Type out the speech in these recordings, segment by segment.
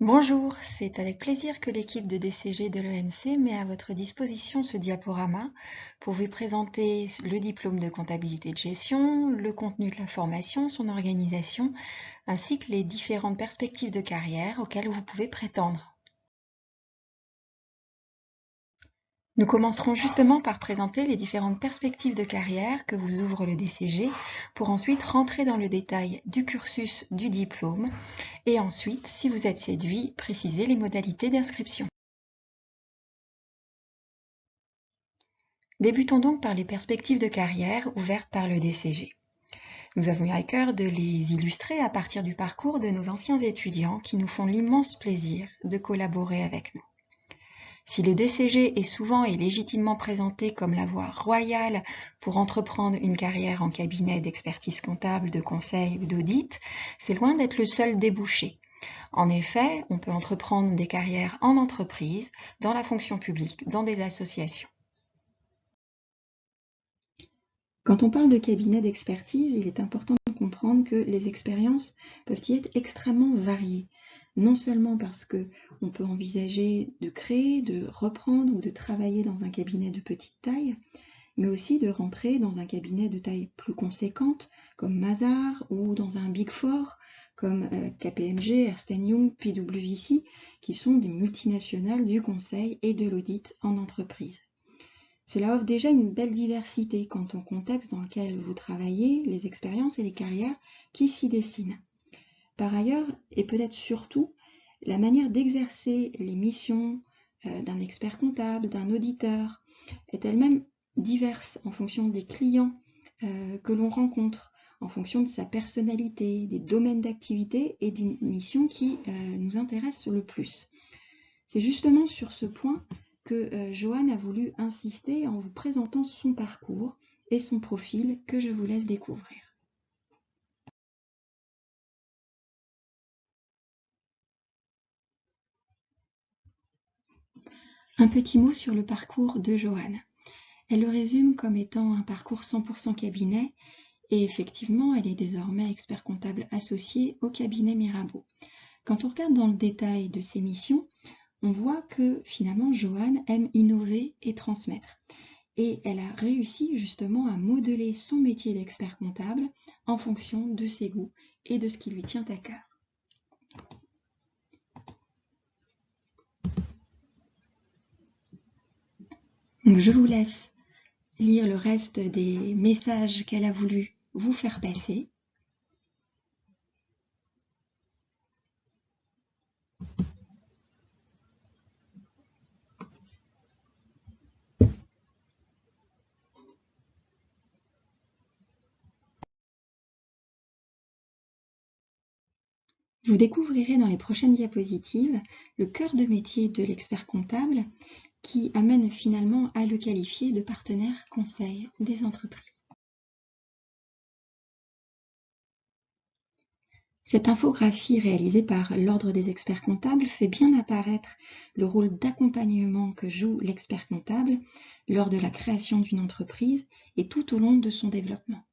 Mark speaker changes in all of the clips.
Speaker 1: Bonjour, c'est avec plaisir que l'équipe de DCG de l'ENC met à votre disposition ce diaporama pour vous présenter le diplôme de comptabilité de gestion, le contenu de la formation, son organisation, ainsi que les différentes perspectives de carrière auxquelles vous pouvez prétendre. Nous commencerons justement par présenter les différentes perspectives de carrière que vous ouvre le DCG pour ensuite rentrer dans le détail du cursus du diplôme et ensuite, si vous êtes séduit, préciser les modalités d'inscription. Débutons donc par les perspectives de carrière ouvertes par le DCG. Nous avons eu à cœur de les illustrer à partir du parcours de nos anciens étudiants qui nous font l'immense plaisir de collaborer avec nous. Si le DCG est souvent et légitimement présenté comme la voie royale pour entreprendre une carrière en cabinet d'expertise comptable, de conseil ou d'audit, c'est loin d'être le seul débouché. En effet, on peut entreprendre des carrières en entreprise, dans la fonction publique, dans des associations. Quand on parle de cabinet d'expertise, il est important de comprendre que les expériences peuvent y être extrêmement variées. Non seulement parce qu'on peut envisager de créer, de reprendre ou de travailler dans un cabinet de petite taille, mais aussi de rentrer dans un cabinet de taille plus conséquente, comme Mazars, ou dans un Big Four, comme KPMG, Ernst & Young, PwC, qui sont des multinationales du conseil et de l'audit en entreprise. Cela offre déjà une belle diversité quant au contexte dans lequel vous travaillez, les expériences et les carrières qui s'y dessinent. Par ailleurs, et peut-être surtout, la manière d'exercer les missions d'un expert comptable, d'un auditeur, est elle-même diverse en fonction des clients que l'on rencontre, en fonction de sa personnalité, des domaines d'activité et des missions qui nous intéressent le plus. C'est justement sur ce point que Joanne a voulu insister en vous présentant son parcours et son profil que je vous laisse découvrir. Un petit mot sur le parcours de Joanne. Elle le résume comme étant un parcours 100% cabinet et effectivement, elle est désormais expert comptable associée au cabinet Mirabeau. Quand on regarde dans le détail de ses missions, on voit que finalement Joanne aime innover et transmettre. Et elle a réussi justement à modeler son métier d'expert comptable en fonction de ses goûts et de ce qui lui tient à cœur. Donc je vous laisse lire le reste des messages qu'elle a voulu vous faire passer. Vous découvrirez dans les prochaines diapositives le cœur de métier de l'expert comptable qui amène finalement à le qualifier de partenaire conseil des entreprises. Cette infographie réalisée par l'Ordre des experts comptables fait bien apparaître le rôle d'accompagnement que joue l'expert comptable lors de la création d'une entreprise et tout au long de son développement.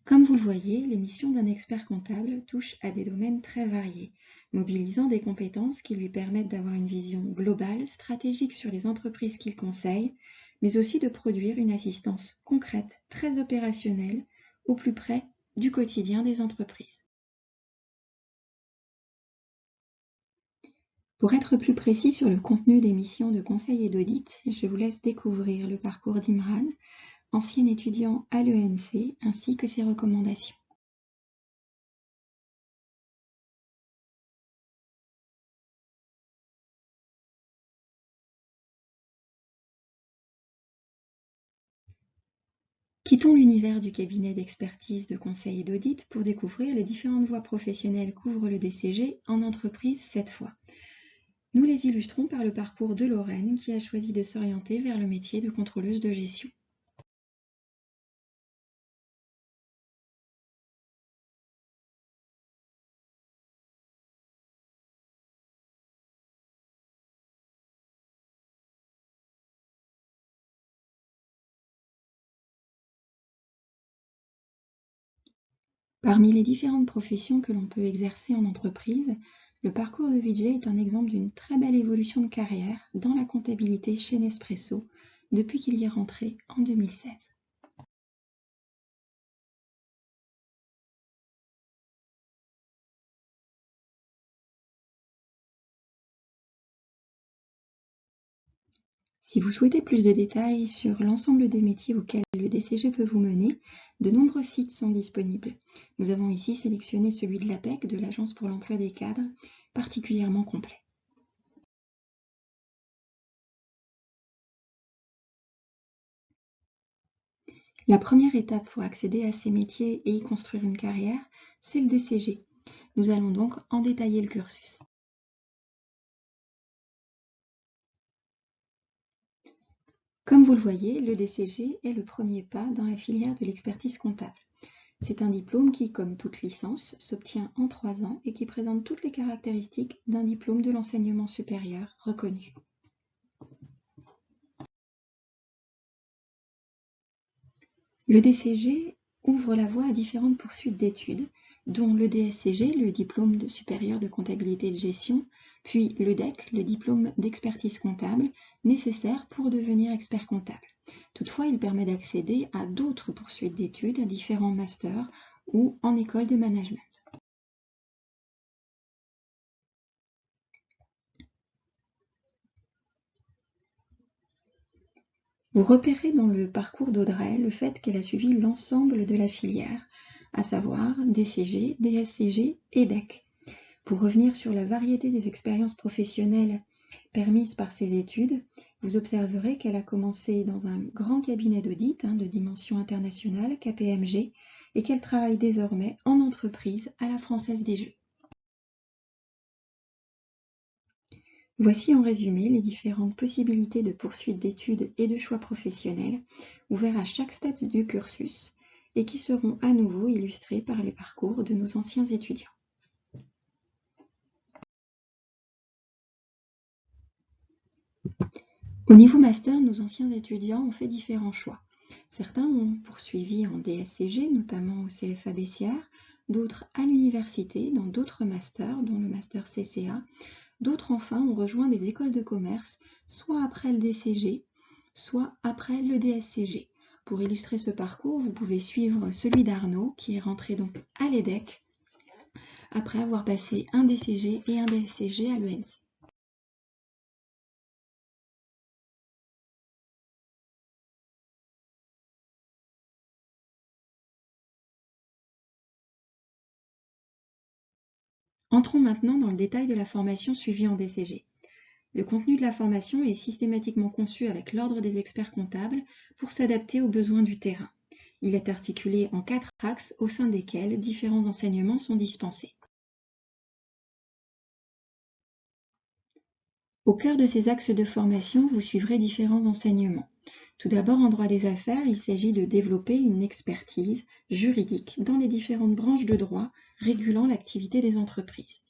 Speaker 1: Comme vous le voyez, les missions d'un expert comptable touchent à des domaines très variés, mobilisant des compétences qui lui permettent d'avoir une vision globale, stratégique sur les entreprises qu'il conseille, mais aussi de produire une assistance concrète, très opérationnelle, au plus près du quotidien des entreprises. Pour être plus précis sur le contenu des missions de conseil et d'audit, je vous laisse découvrir le parcours d'Imran, ancien étudiant à l'ENC, ainsi que ses recommandations. Quittons l'univers du cabinet d'expertise, de conseil et d'audit pour découvrir les différentes voies professionnelles qu'ouvre le DCG en entreprise cette fois. Nous les illustrons par le parcours de Lorraine qui a choisi de s'orienter vers le métier de contrôleuse de gestion. Parmi les différentes professions que l'on peut exercer en entreprise, le parcours de Vijay est un exemple d'une très belle évolution de carrière dans la comptabilité chez Nespresso depuis qu'il y est rentré en 2016. Si vous souhaitez plus de détails sur l'ensemble des métiers auxquels le DCG peut vous mener, de nombreux sites sont disponibles. Nous avons ici sélectionné celui de l'APEC, de l'Agence pour l'emploi des cadres, particulièrement complet. La première étape pour accéder à ces métiers et y construire une carrière, c'est le DCG. Nous allons donc en détailler le cursus. Comme vous le voyez, le DCG est le premier pas dans la filière de l'expertise comptable. C'est un diplôme qui, comme toute licence, s'obtient en 3 ans et qui présente toutes les caractéristiques d'un diplôme de l'enseignement supérieur reconnu. Le DCG ouvre la voie à différentes poursuites d'études, dont le DSCG, le diplôme supérieur de comptabilité et de gestion, puis le DEC, le diplôme d'expertise comptable, nécessaire pour devenir expert comptable. Toutefois, il permet d'accéder à d'autres poursuites d'études, à différents masters ou en école de management. Vous repérez dans le parcours d'Audrey le fait qu'elle a suivi l'ensemble de la filière, à savoir DCG, DSCG et DEC. Pour revenir sur la variété des expériences professionnelles permises par ces études, vous observerez qu'elle a commencé dans un grand cabinet d'audit de dimension internationale, KPMG, et qu'elle travaille désormais en entreprise à la Française des Jeux. Voici en résumé les différentes possibilités de poursuite d'études et de choix professionnels ouverts à chaque stade du cursus et qui seront à nouveau illustrés par les parcours de nos anciens étudiants. Au niveau master, nos anciens étudiants ont fait différents choix. Certains ont poursuivi en DSCG, notamment au CFA-BCR, d'autres à l'université, dans d'autres masters, dont le master CCA. D'autres enfin ont rejoint des écoles de commerce, soit après le DCG, soit après le DSCG. Pour illustrer ce parcours, vous pouvez suivre celui d'Arnaud, qui est rentré donc à l'EDEC, après avoir passé un DCG et un DSCG à l'ENC. Entrons maintenant dans le détail de la formation suivie en DCG. Le contenu de la formation est systématiquement conçu avec l'ordre des experts comptables pour s'adapter aux besoins du terrain. Il est articulé en 4 axes au sein desquels différents enseignements sont dispensés. Au cœur de ces axes de formation, vous suivrez différents enseignements. Tout d'abord, en droit des affaires, il s'agit de développer une expertise juridique dans les différentes branches de droit régulant l'activité des entreprises.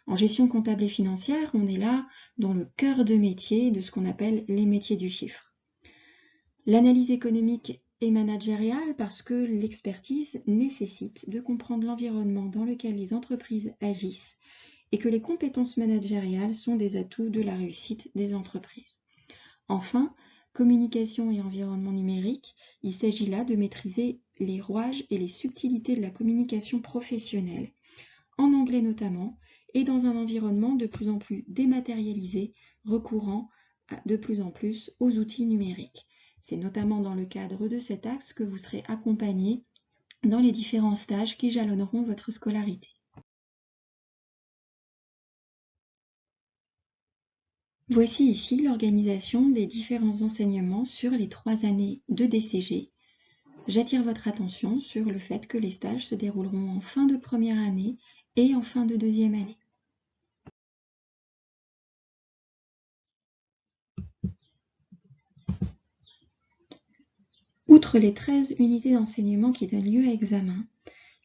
Speaker 1: En gestion comptable et financière, on est là dans le cœur de métier de ce qu'on appelle les métiers du chiffre. L'analyse économique est managériale parce que l'expertise nécessite de comprendre l'environnement dans lequel les entreprises agissent et que les compétences managériales sont des atouts de la réussite des entreprises. Enfin, communication et environnement numérique, il s'agit là de maîtriser les rouages et les subtilités de la communication professionnelle, en anglais notamment, et dans un environnement de plus en plus dématérialisé, recourant de plus en plus aux outils numériques. C'est notamment dans le cadre de cet axe que vous serez accompagné dans les différents stages qui jalonneront votre scolarité. Voici ici l'organisation des différents enseignements sur les 3 années de DCG. J'attire votre attention sur le fait que les stages se dérouleront en fin de première année et en fin de deuxième année. Outre les 13 unités d'enseignement qui donnent lieu à examen,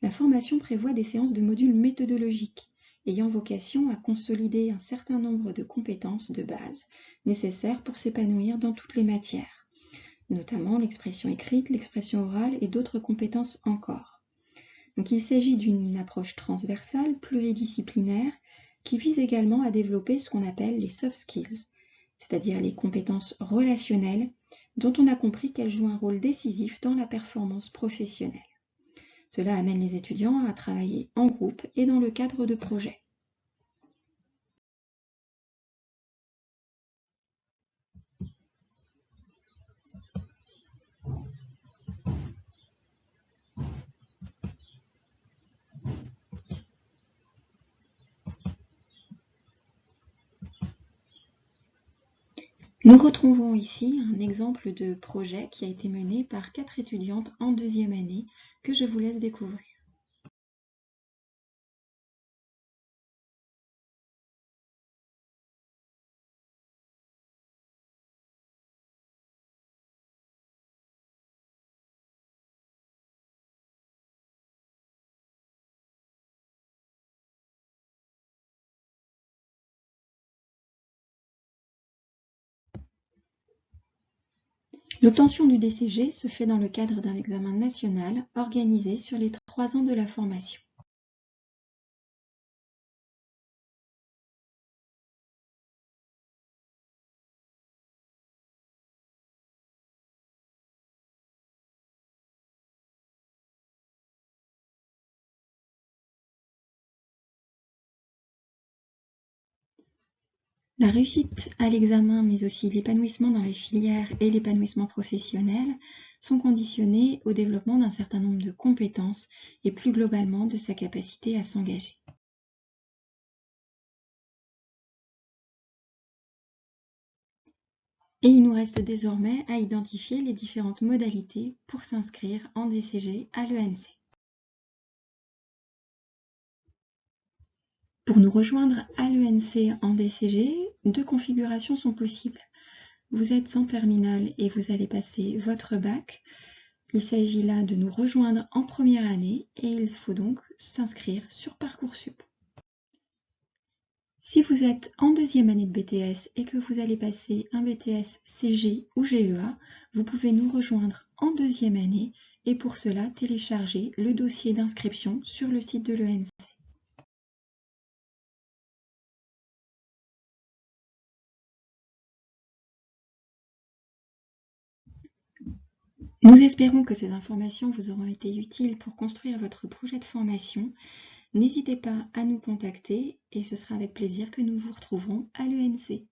Speaker 1: la formation prévoit des séances de modules méthodologiques ayant vocation à consolider un certain nombre de compétences de base nécessaires pour s'épanouir dans toutes les matières, notamment l'expression écrite, l'expression orale et d'autres compétences encore. Donc qu'il s'agit d'une approche transversale, pluridisciplinaire, qui vise également à développer ce qu'on appelle les soft skills, c'est-à-dire les compétences relationnelles dont on a compris qu'elles jouent un rôle décisif dans la performance professionnelle. Cela amène les étudiants à travailler en groupe et dans le cadre de projets. Nous retrouvons ici un exemple de projet qui a été mené par 4 étudiantes en 2e année que je vous laisse découvrir. L'obtention du DCG se fait dans le cadre d'un examen national organisé sur les 3 ans de la formation. La réussite à l'examen, mais aussi l'épanouissement dans les filières et l'épanouissement professionnel sont conditionnés au développement d'un certain nombre de compétences et plus globalement de sa capacité à s'engager. Et il nous reste désormais à identifier les différentes modalités pour s'inscrire en DCG à l'ENC. Pour nous rejoindre à l'ENC en DCG, 2 configurations sont possibles. Vous êtes en terminale et vous allez passer votre bac. Il s'agit là de nous rejoindre en première année et il faut donc s'inscrire sur Parcoursup. Si vous êtes en 2e année de BTS et que vous allez passer un BTS CG ou GEA, vous pouvez nous rejoindre en 2e année et pour cela télécharger le dossier d'inscription sur le site de l'ENC. Nous espérons que ces informations vous auront été utiles pour construire votre projet de formation. N'hésitez pas à nous contacter et ce sera avec plaisir que nous vous retrouverons à l'ENC.